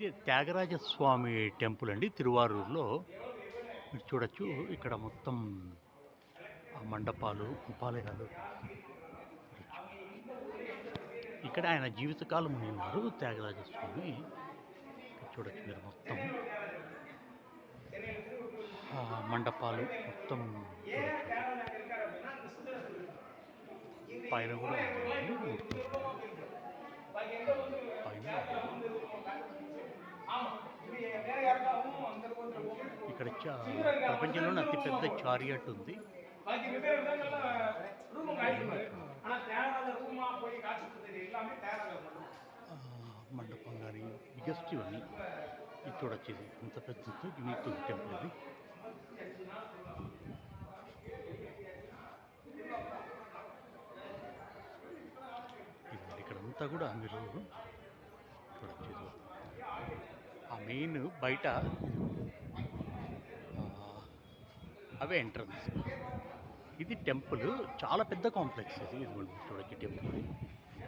ఇది త్యాగరాజ స్వామి టెంపుల్ అండి తిరువారూరులో. మీరు చూడొచ్చు ఇక్కడ మొత్తం ఆ మండపాలు, ఉపాలయాలు చూడొచ్చు. ఇక్కడ ఆయన జీవితకాలం ఉన్నారు త్యాగరాజ స్వామి. ఇక్కడ చూడొచ్చు మీరు మొత్తం మండపాలు మొత్తం చూడొచ్చు. పైన కూడా ఉందండి మూర్తి. పైన ఇక్కడ ప్రపంచంలోనే అతిపెద్ద చారియట్ ఉంది. మండపం కానీ బిగ్గెస్ట్ ఇవన్నీ ఇది చూడొచ్చు. ఇది అంత పెద్ద యూనిక్ టెంపుల్ ఇది. ఇక్కడంతా కూడా మీరు చూడొచ్చు. ఆ మెయిన్ బయట అవే ఎంట్రన్స్. ఇది టెంపుల్ చాలా పెద్ద కాంప్లెక్స్ ఇది. ఇది చూడొచ్చు టెంపుల్.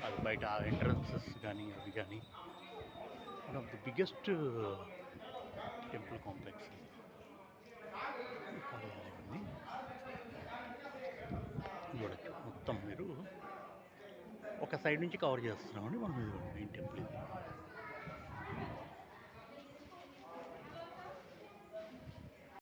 అది బయట ఎంట్రన్సెస్ కానీ అవి కానీ one of the biggest temple complex ఇది. చూడొచ్చు మొత్తం మీరు ఒక సైడ్ నుంచి కవర్ చేస్తున్నామండి మనం. ఇది మెయిన్ టెంపుల్ ఇది.